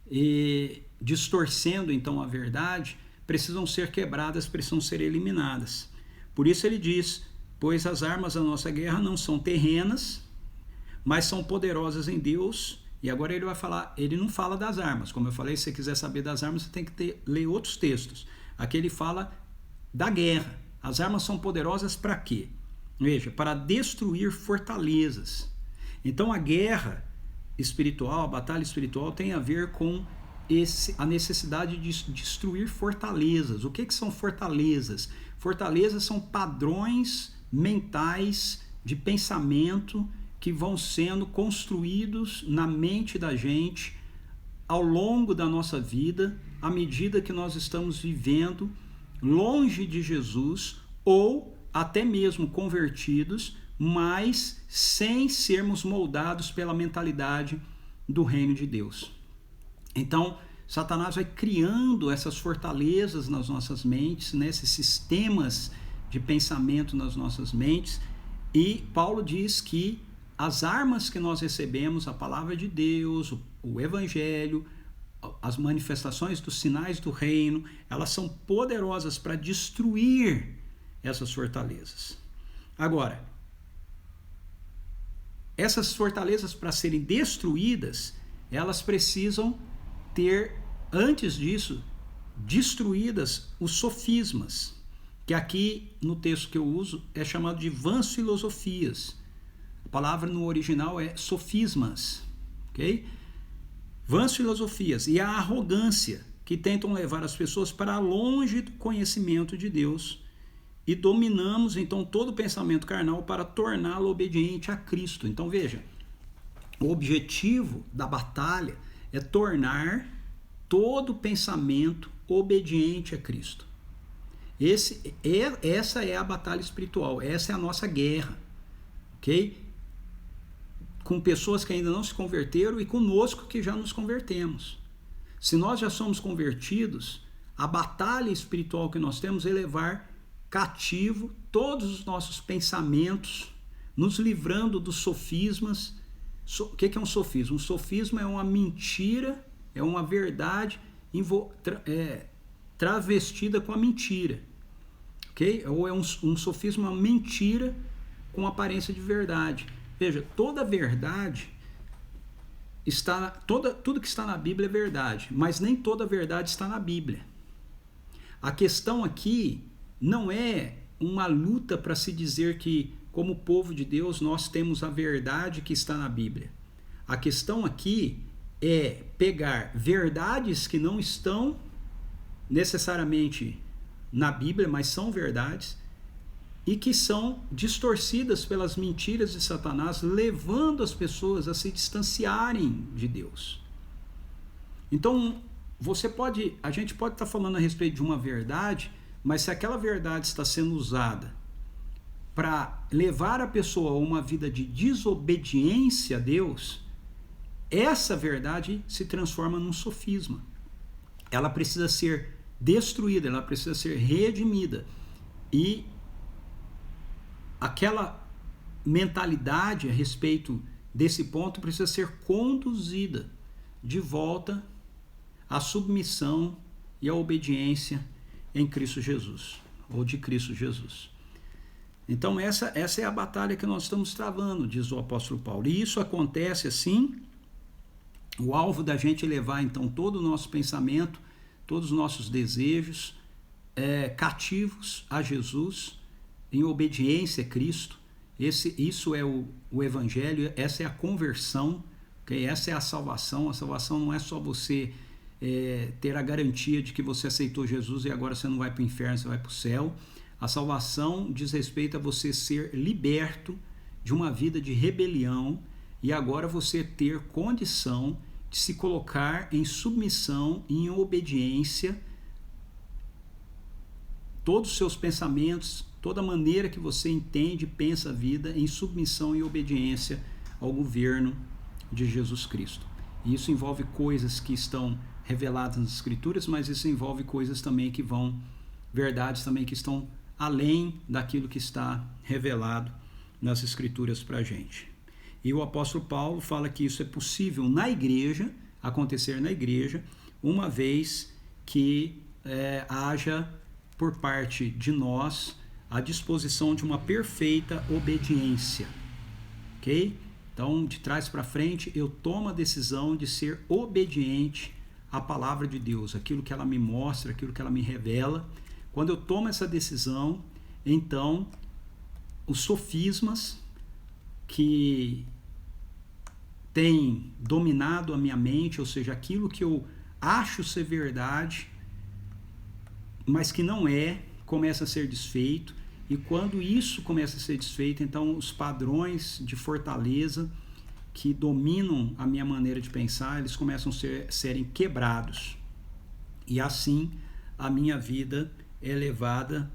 e distorcendo então a verdade, precisam ser quebradas, precisam ser eliminadas. Por isso ele diz: pois as armas da nossa guerra não são terrenas, mas são poderosas em Deus. E agora ele vai falar, ele não fala das armas. Como eu falei, se você quiser saber das armas, você tem que ler outros textos. Aqui ele fala da guerra. As armas são poderosas para quê? Veja, para destruir fortalezas. Então a guerra espiritual, a batalha espiritual tem a ver com a necessidade de destruir fortalezas. O que são fortalezas? Fortalezas são padrões mentais de pensamento que vão sendo construídos na mente da gente ao longo da nossa vida, à medida que nós estamos vivendo longe de Jesus ou até mesmo convertidos, mas sem sermos moldados pela mentalidade do reino de Deus. Então, Satanás vai criando essas fortalezas nas nossas mentes, né, esses sistemas de pensamento nas nossas mentes, e Paulo diz que as armas que nós recebemos, a palavra de Deus, o Evangelho, as manifestações dos sinais do reino, elas são poderosas para destruir essas fortalezas. Agora, essas fortalezas, para serem destruídas, elas precisam ter, antes disso, destruídas os sofismas, que aqui no texto que eu uso é chamado de vãs filosofias. A palavra no original é sofismas, ok? Vãs filosofias e a arrogância, que tentam levar as pessoas para longe do conhecimento de Deus, e dominamos então todo o pensamento carnal para torná-lo obediente a Cristo. Então veja, o objetivo da batalha é tornar todo pensamento obediente a Cristo. Essa é a batalha espiritual, essa é a nossa guerra, ok? Com pessoas que ainda não se converteram e conosco que já nos convertemos. Se nós já somos convertidos, a batalha espiritual que nós temos é levar cativo todos os nossos pensamentos, nos livrando dos sofismas. O que é um sofisma? Um sofisma é uma mentira, é uma verdade travestida com a mentira, ok? Ou é um sofisma, uma mentira com aparência de verdade. Veja, toda verdade tudo que está na Bíblia é verdade, mas nem toda verdade está na Bíblia. A questão aqui não é uma luta para se dizer que, como povo de Deus, nós temos a verdade que está na Bíblia. A questão aqui é pegar verdades que não estão necessariamente na Bíblia, mas são verdades, e que são distorcidas pelas mentiras de Satanás, levando as pessoas a se distanciarem de Deus. Então, a gente pode estar falando a respeito de uma verdade, mas se aquela verdade está sendo usada para levar a pessoa a uma vida de desobediência a Deus, essa verdade se transforma num sofisma. Ela precisa ser destruída, ela precisa ser redimida. E aquela mentalidade a respeito desse ponto precisa ser conduzida de volta à submissão e à obediência em Cristo Jesus, ou de Cristo Jesus. Então essa é a batalha que nós estamos travando, diz o apóstolo Paulo. E isso acontece assim, o alvo da gente levar então todo o nosso pensamento, todos os nossos desejos cativos a Jesus, em obediência a Cristo. Isso é o Evangelho, essa é a conversão, okay? Essa é a salvação. A salvação não é só você ter a garantia de que você aceitou Jesus e agora você não vai para o inferno, você vai para o céu. A salvação diz respeito a você ser liberto de uma vida de rebelião e agora você ter condição de se colocar em submissão e em obediência. Todos os seus pensamentos, toda a maneira que você entende e pensa a vida, em submissão e obediência ao governo de Jesus Cristo. E isso envolve coisas que estão reveladas nas Escrituras, mas isso envolve coisas também verdades também que estão além daquilo que está revelado nas Escrituras para a gente. E o apóstolo Paulo fala que isso é possível na igreja, acontecer na igreja, uma vez que haja por parte de nós a disposição de uma perfeita obediência. Ok? Então, de trás para frente, eu tomo a decisão de ser obediente à palavra de Deus, aquilo que ela me mostra, aquilo que ela me revela. Quando eu tomo essa decisão, então, os sofismas que têm dominado a minha mente, ou seja, aquilo que eu acho ser verdade, mas que não começa a ser desfeito. E quando isso começa a ser desfeito, então os padrões de fortaleza que dominam a minha maneira de pensar, eles começam a serem quebrados. E assim a minha vida é levada,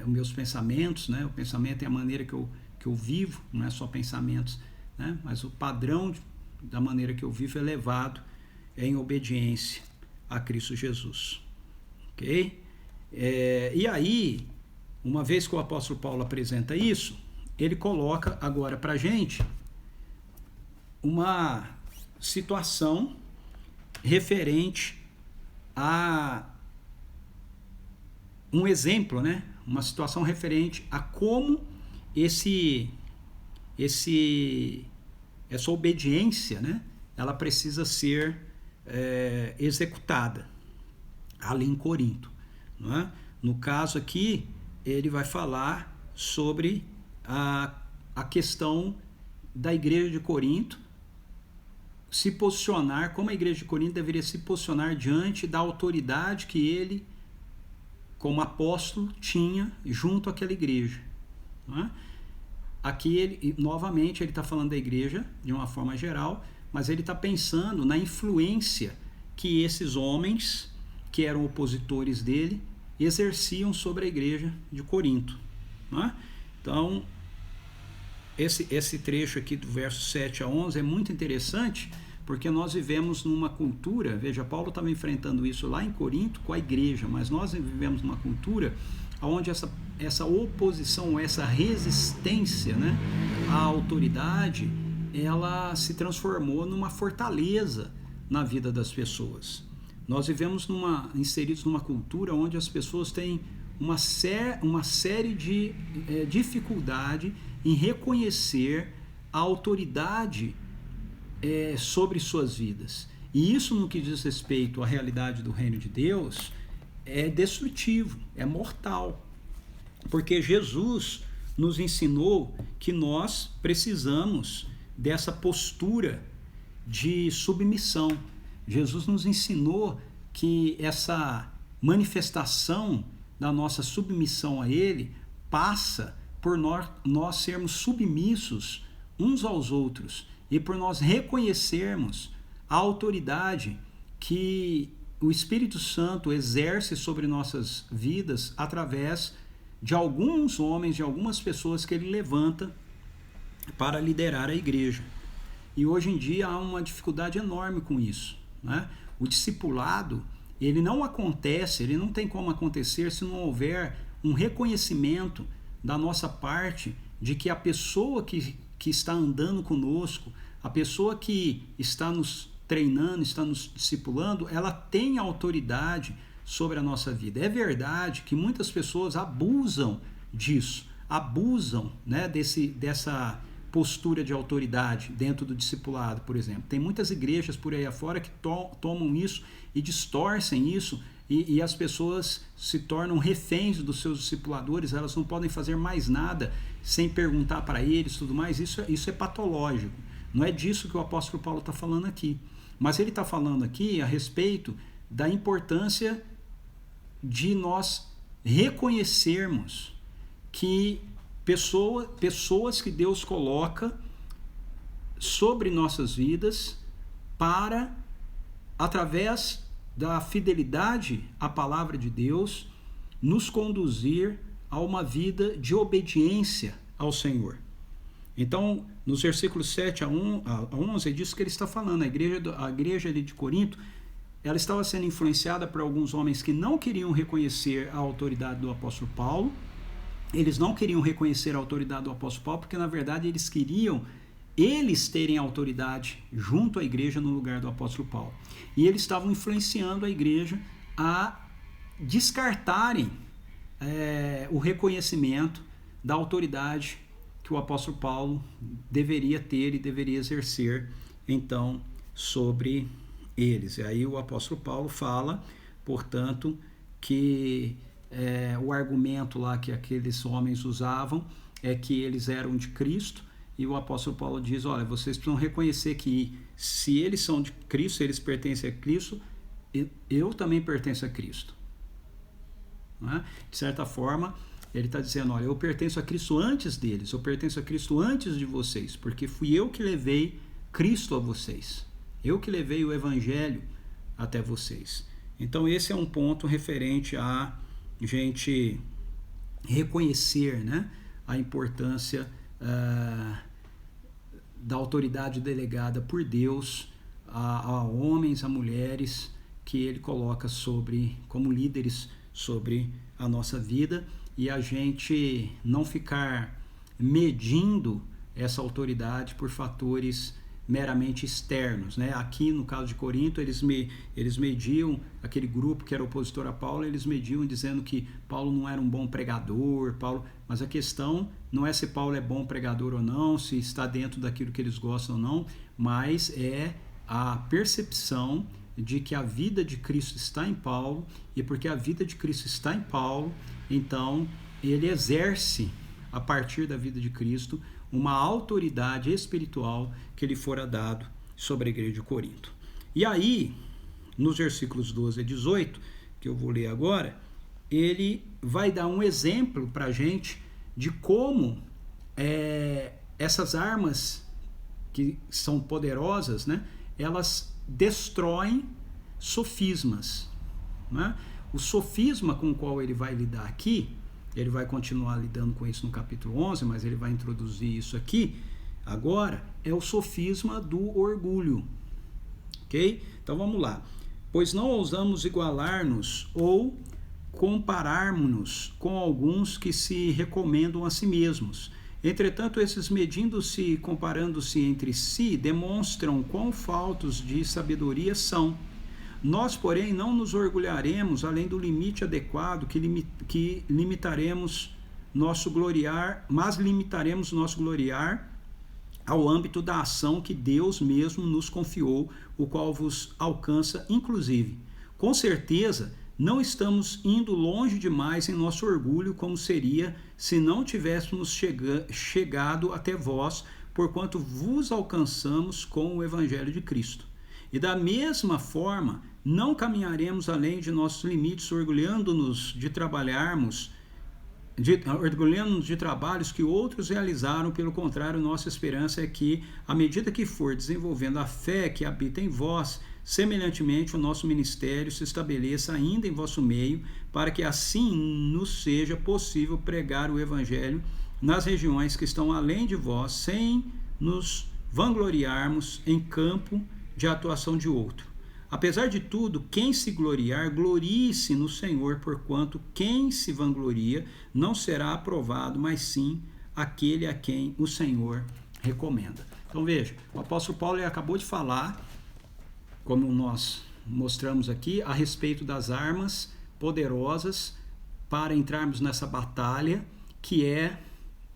os meus pensamentos, né? O pensamento é a maneira que eu vivo, não é só pensamentos, né? Mas o padrão da maneira que eu vivo é levado em obediência a Cristo Jesus. Ok? E aí, uma vez que o apóstolo Paulo apresenta isso, ele coloca agora para a gente uma situação referente a um exemplo, né? Uma situação referente a como essa obediência, né? Ela precisa ser executada ali em Corinto, não é? No caso aqui, ele vai falar sobre a questão da igreja de Corinto se posicionar, como a igreja de Corinto deveria se posicionar diante da autoridade que ele, como apóstolo, tinha junto àquela igreja. Não é? Aqui, novamente, ele está falando da igreja de uma forma geral, mas ele está pensando na influência que esses homens, que eram opositores dele, exerciam sobre a igreja de Corinto. Não é? Então, esse trecho aqui do verso 7 a 11 é muito interessante, porque nós vivemos numa cultura, veja, Paulo estava enfrentando isso lá em Corinto com a igreja, mas nós vivemos numa cultura onde essa oposição, essa resistência, né, à autoridade, ela se transformou numa fortaleza na vida das pessoas. Nós vivemos inseridos numa cultura onde as pessoas têm uma série de dificuldade em reconhecer a autoridade sobre suas vidas. E isso, no que diz respeito à realidade do reino de Deus, é destrutivo, é mortal. Porque Jesus nos ensinou que nós precisamos dessa postura de submissão. Jesus nos ensinou que essa manifestação da nossa submissão a Ele passa por nós sermos submissos uns aos outros e por nós reconhecermos a autoridade que o Espírito Santo exerce sobre nossas vidas através de alguns homens, de algumas pessoas que ele levanta para liderar a igreja. E hoje em dia há uma dificuldade enorme com isso, né? O discipulado, ele não acontece, ele não tem como acontecer se não houver um reconhecimento da nossa parte de que a pessoa que está andando conosco, a pessoa que está nos treinando, está nos discipulando, ela tem autoridade sobre a nossa vida. É verdade que muitas pessoas abusam disso, abusam, né, dessa postura de autoridade dentro do discipulado, por exemplo. Tem muitas igrejas por aí afora que tomam isso e distorcem isso, e as pessoas se tornam reféns dos seus discipuladores, elas não podem fazer mais nada sem perguntar para eles, tudo mais. Isso é patológico. Não é disso que o apóstolo Paulo está falando aqui. Mas ele está falando aqui a respeito da importância de nós reconhecermos que pessoas que Deus coloca sobre nossas vidas para, através da fidelidade à palavra de Deus, nos conduzir a uma vida de obediência ao Senhor. Então, nos versículos 7 a 11, é disso que ele está falando. A igreja de Corinto, ela estava sendo influenciada por alguns homens que não queriam reconhecer a autoridade do apóstolo Paulo. Eles não queriam reconhecer a autoridade do apóstolo Paulo porque, na verdade, eles queriam terem autoridade junto à igreja no lugar do apóstolo Paulo. E eles estavam influenciando a igreja a descartarem o reconhecimento da autoridade que o apóstolo Paulo deveria ter e deveria exercer, então, sobre eles. E aí o apóstolo Paulo fala, portanto, que o argumento lá que aqueles homens usavam é que eles eram de Cristo, e o apóstolo Paulo diz, olha, vocês precisam reconhecer que se eles são de Cristo, se eles pertencem a Cristo, eu também pertenço a Cristo. Não é? De certa forma, ele está dizendo, olha, eu pertenço a Cristo antes deles, eu pertenço a Cristo antes de vocês, porque fui eu que levei Cristo a vocês, eu que levei o Evangelho até vocês. Então esse é um ponto referente a gente reconhecer, né, a importância da autoridade delegada por Deus a homens, a mulheres que ele coloca como líderes sobre a nossa vida, e a gente não ficar medindo essa autoridade por fatores meramente externos, né? Aqui no caso de Corinto eles mediam, aquele grupo que era opositor a Paulo, eles mediam dizendo que Paulo não era um bom pregador, mas a questão não é se Paulo é bom pregador ou não, se está dentro daquilo que eles gostam ou não, mas é a percepção de que a vida de Cristo está em Paulo, e porque a vida de Cristo está em Paulo, então ele exerce, a partir da vida de Cristo, uma autoridade espiritual que lhe fora dado sobre a igreja de Corinto. E aí, nos versículos 12 a 18, que eu vou ler agora, ele vai dar um exemplo para a gente de como essas armas que são poderosas, né, elas destroem sofismas, né? O sofisma com o qual ele vai lidar aqui, ele vai continuar lidando com isso no capítulo 11, mas ele vai introduzir isso aqui agora, é o sofisma do orgulho. Ok? Então vamos lá. Pois não ousamos igualar-nos ou compararmos-nos com alguns que se recomendam a si mesmos. Entretanto, esses medindo-se e comparando-se entre si, demonstram quão faltos de sabedoria são. Nós, porém, não nos orgulharemos além do limite adequado que limitaremos nosso gloriar, mas limitaremos nosso gloriar ao âmbito da ação que Deus mesmo nos confiou, o qual vos alcança, inclusive. Com certeza, não estamos indo longe demais em nosso orgulho, como seria se não tivéssemos chegado até vós, porquanto vos alcançamos com o Evangelho de Cristo. E da mesma forma, não caminharemos além de nossos limites, orgulhando-nos de trabalharmos, orgulhando-nos de trabalhos que outros realizaram. Pelo contrário, nossa esperança é que, à medida que for desenvolvendo a fé que habita em vós, semelhantemente o nosso ministério se estabeleça ainda em vosso meio, para que assim nos seja possível pregar o Evangelho nas regiões que estão além de vós, sem nos vangloriarmos em campo de atuação de outro. Apesar de tudo, quem se gloriar, glorie-se no Senhor, porquanto quem se vangloria não será aprovado, mas sim aquele a quem o Senhor recomenda. Então veja, o apóstolo Paulo acabou de falar, como nós mostramos aqui, a respeito das armas poderosas para entrarmos nessa batalha, que é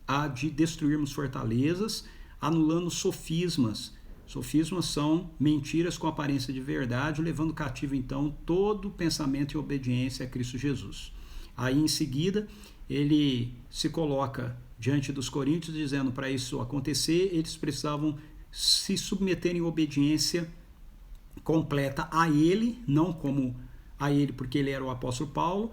a de destruirmos fortalezas, anulando sofismas. Sofismas são mentiras com aparência de verdade, levando cativo então todo pensamento e obediência a Cristo Jesus. Aí em seguida ele se coloca diante dos coríntios dizendo, para isso acontecer, eles precisavam se submeter em obediência completa a ele, não como a ele porque ele era o apóstolo Paulo,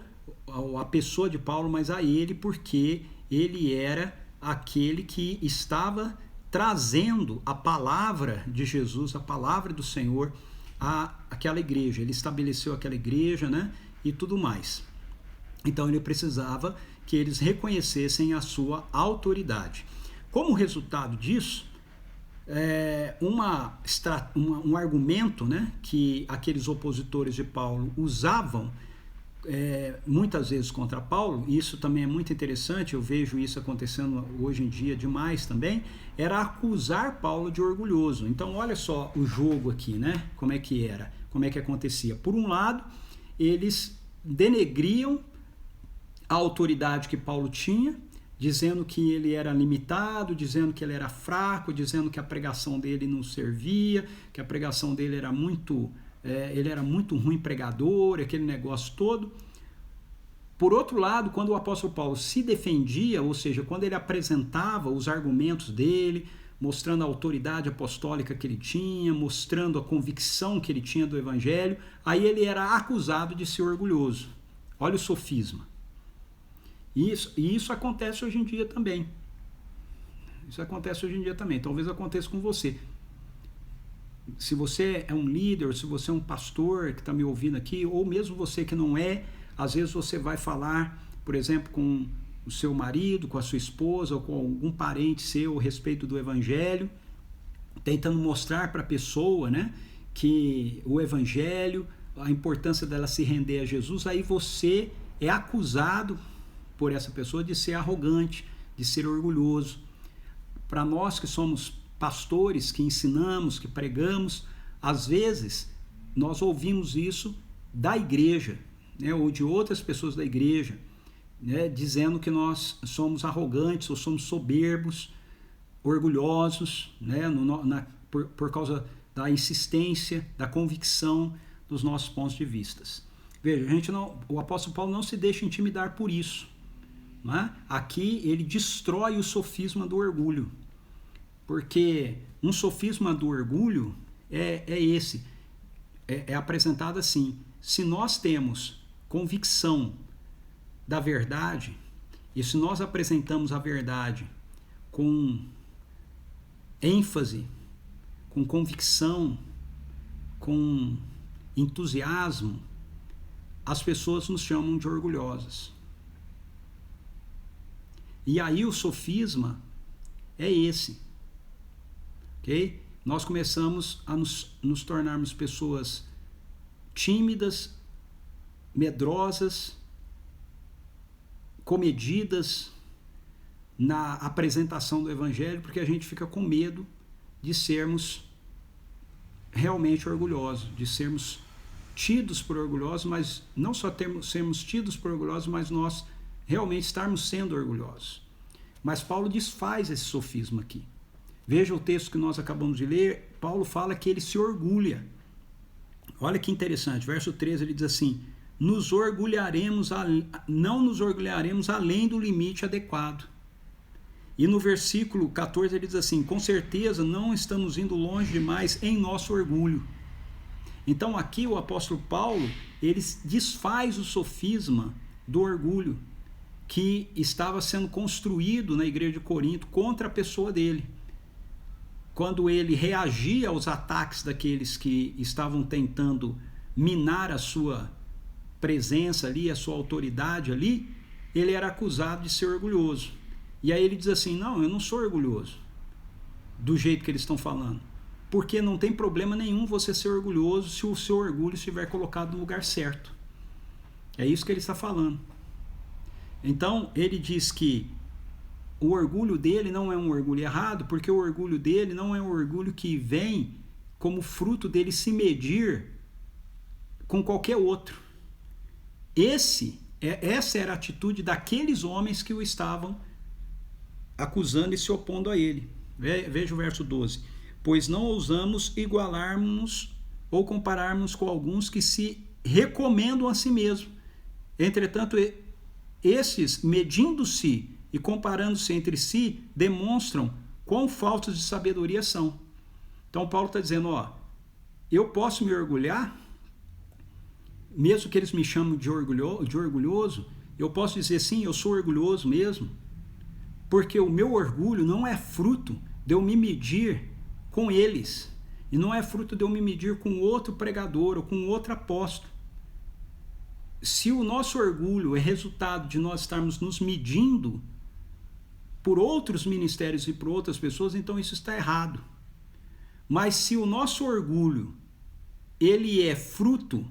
a pessoa de Paulo, mas a ele porque ele era aquele que estava trazendo a palavra de Jesus, a palavra do Senhor àquela igreja. Ele estabeleceu aquela igreja, né, e tudo mais. Então ele precisava que eles reconhecessem a sua autoridade. Como resultado disso, um argumento, né, que aqueles opositores de Paulo usavam muitas vezes contra Paulo, e isso também é muito interessante, eu vejo isso acontecendo hoje em dia demais também, era acusar Paulo de orgulhoso. Então olha só o jogo aqui, né? Como é que era, como é que acontecia. Por um lado, eles denegriam a autoridade que Paulo tinha, dizendo que ele era limitado, dizendo que ele era fraco, dizendo que a pregação dele não servia, que a pregação dele era ele era muito ruim pregador, aquele negócio todo. Por outro lado, quando o apóstolo Paulo se defendia, ou seja, quando ele apresentava os argumentos dele, mostrando a autoridade apostólica que ele tinha, mostrando a convicção que ele tinha do evangelho, aí ele era acusado de ser orgulhoso. Olha o sofisma. E isso acontece hoje em dia também. Isso acontece hoje em dia também. Talvez aconteça com você. Se você é um líder, se você é um pastor que está me ouvindo aqui, ou mesmo você que não é, às vezes você vai falar, por exemplo, com o seu marido, com a sua esposa, ou com algum parente seu a respeito do evangelho, tentando mostrar para a pessoa, né, que o evangelho, a importância dela se render a Jesus, aí você é acusado por essa pessoa de ser arrogante, de ser orgulhoso. Para nós que somos pastores, que ensinamos, que pregamos, às vezes nós ouvimos isso da igreja, né, ou de outras pessoas da igreja, né, dizendo que nós somos arrogantes ou somos soberbos, orgulhosos, né, por causa da insistência, da convicção dos nossos pontos de vista. Veja, o apóstolo Paulo não se deixa intimidar por isso. Né? Aqui ele destrói o sofisma do orgulho. Porque um sofisma do orgulho é apresentado assim: se nós temos convicção da verdade, e se nós apresentamos a verdade com ênfase, com convicção, com entusiasmo, as pessoas nos chamam de orgulhosos. E aí o sofisma é esse. Okay? Nós começamos a nos tornarmos pessoas tímidas, medrosas, comedidas na apresentação do evangelho, porque a gente fica com medo de sermos realmente orgulhosos, de sermos tidos por orgulhosos, mas não só sermos tidos por orgulhosos, mas nós realmente estarmos sendo orgulhosos. Mas Paulo desfaz esse sofisma aqui. Veja o texto que nós acabamos de ler, Paulo fala que ele se orgulha. Olha que interessante, verso 13 ele diz assim: não nos orgulharemos além do limite adequado. E no versículo 14 ele diz assim: com certeza não estamos indo longe demais em nosso orgulho. Então aqui o apóstolo Paulo, ele desfaz o sofisma do orgulho que estava sendo construído na igreja de Corinto contra a pessoa dele. Quando ele reagia aos ataques daqueles que estavam tentando minar a sua presença ali, a sua autoridade ali, ele era acusado de ser orgulhoso. E aí ele diz assim: não, eu não sou orgulhoso do jeito que eles estão falando, porque não tem problema nenhum você ser orgulhoso se o seu orgulho estiver colocado no lugar certo. É isso que ele está falando. Então ele diz que o orgulho dele não é um orgulho errado, porque o orgulho dele não é um orgulho que vem como fruto dele se medir com qualquer outro. Essa era a atitude daqueles homens que o estavam acusando e se opondo a ele. Veja o verso 12. Pois não ousamos igualarmos ou compararmos com alguns que se recomendam a si mesmos. Entretanto, esses, medindo-se e comparando-se entre si, demonstram quão faltos de sabedoria são. Então Paulo está dizendo, eu posso me orgulhar, mesmo que eles me chamem de orgulhoso, eu posso dizer sim, eu sou orgulhoso mesmo, porque o meu orgulho não é fruto de eu me medir com eles, e não é fruto de eu me medir com outro pregador ou com outro apóstolo. Se o nosso orgulho é resultado de nós estarmos nos medindo por outros ministérios e por outras pessoas, então isso está errado. Mas se o nosso orgulho ele é fruto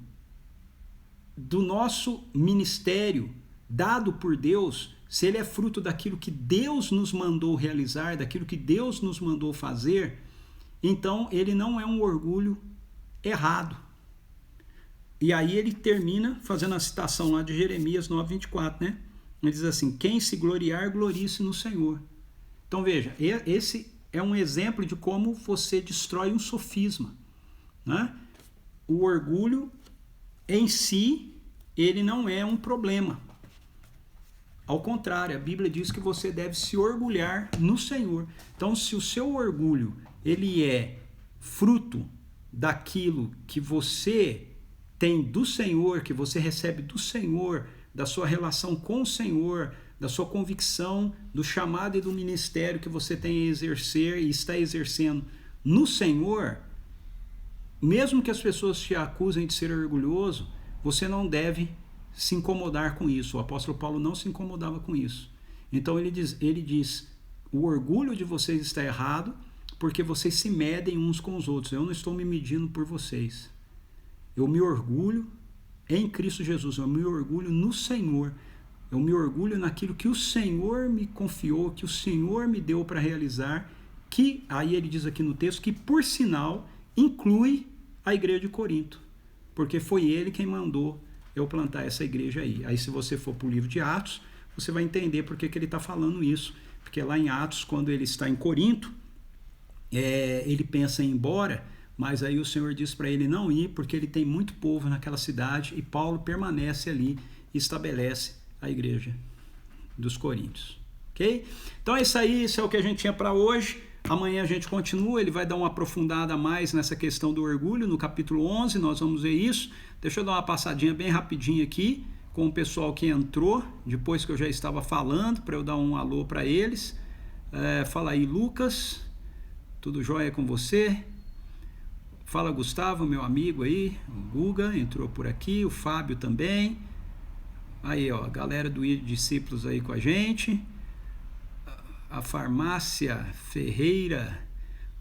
do nosso ministério dado por Deus, se ele é fruto daquilo que Deus nos mandou realizar, daquilo que Deus nos mandou fazer, então ele não é um orgulho errado. E aí ele termina fazendo a citação lá de Jeremias 9:24, né? Ele diz assim: quem se gloriar, glorie-se no Senhor. Então veja, esse é um exemplo de como você destrói um sofisma, né? O orgulho em si, ele não é um problema. Ao contrário, a Bíblia diz que você deve se orgulhar no Senhor. Então, se o seu orgulho ele é fruto daquilo que você tem do Senhor, que você recebe do Senhor, da sua relação com o Senhor, da sua convicção, do chamado e do ministério que você tem a exercer e está exercendo no Senhor, mesmo que as pessoas te acusem de ser orgulhoso, você não deve se incomodar com isso. O apóstolo Paulo não se incomodava com isso. Então ele diz, o orgulho de vocês está errado porque vocês se medem uns com os outros. Eu não estou me medindo por vocês. Eu me orgulho em Cristo Jesus, eu me orgulho no Senhor, eu me orgulho naquilo que o Senhor me confiou, que o Senhor me deu para realizar, que, aí ele diz aqui no texto, que por sinal inclui a igreja de Corinto, porque foi ele quem mandou eu plantar essa igreja aí. Aí se você for para o livro de Atos, você vai entender por que ele está falando isso, porque lá em Atos, quando ele está em Corinto, ele pensa em ir embora, mas aí o Senhor diz para ele não ir, porque ele tem muito povo naquela cidade, e Paulo permanece ali e estabelece a igreja dos Coríntios. Ok? Então é isso aí, isso é o que a gente tinha para hoje. Amanhã a gente continua, ele vai dar uma aprofundada a mais nessa questão do orgulho, no capítulo 11, nós vamos ver isso. Deixa eu dar uma passadinha bem rapidinho aqui com o pessoal que entrou, depois que eu já estava falando, para eu dar um alô para eles. Fala aí, Lucas, tudo jóia com você? Fala, Gustavo, meu amigo aí, o Guga entrou por aqui, o Fábio também. Aí, ó, galera do Discípulos aí com a gente. A Farmácia Ferreira,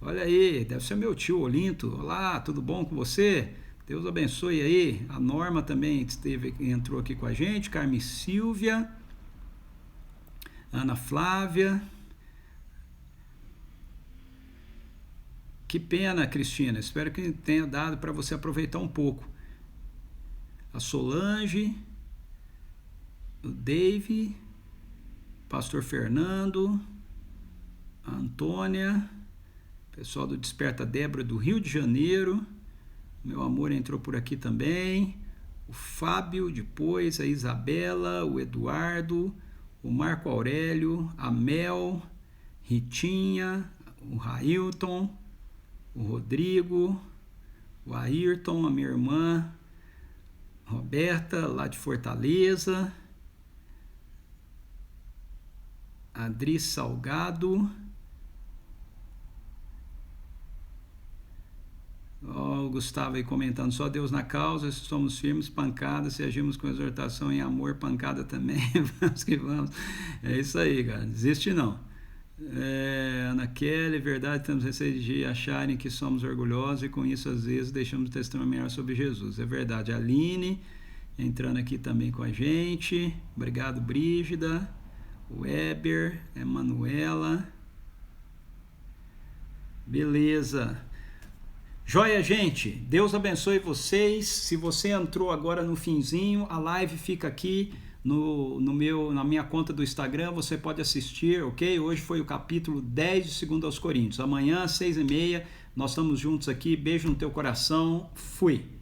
olha aí, deve ser meu tio Olinto. Olá, tudo bom com você? Deus abençoe aí. A Norma também entrou aqui com a gente, Carmen Silvia, Ana Flávia. Que pena, Cristina, espero que tenha dado para você aproveitar um pouco. A Solange, o Dave, Pastor Fernando, a Antônia, pessoal do Desperta Débora do Rio de Janeiro, meu amor entrou por aqui também, o Fábio, depois a Isabela, o Eduardo, o Marco Aurélio, a Mel, Ritinha, o Railton, o Rodrigo, o Ayrton, a minha irmã Roberta, lá de Fortaleza, a Adri Salgado, o Gustavo aí comentando, só Deus na causa, se somos firmes, pancada, se agimos com exortação em amor, pancada também, vamos que vamos. É isso aí, cara, desiste não. Ana Kelly, verdade, temos receio de acharem que somos orgulhosos e com isso às vezes deixamos de testemunhar sobre Jesus. É verdade. A Aline entrando aqui também com a gente, obrigado Brígida, Weber, Emanuela, beleza. Joia, gente, Deus abençoe vocês. Se você entrou agora no finzinho, a live fica aqui na minha conta do Instagram, você pode assistir, ok? Hoje foi o capítulo 10 de 2 aos Coríntios. Amanhã, às 6h30, nós estamos juntos aqui. Beijo no teu coração. Fui!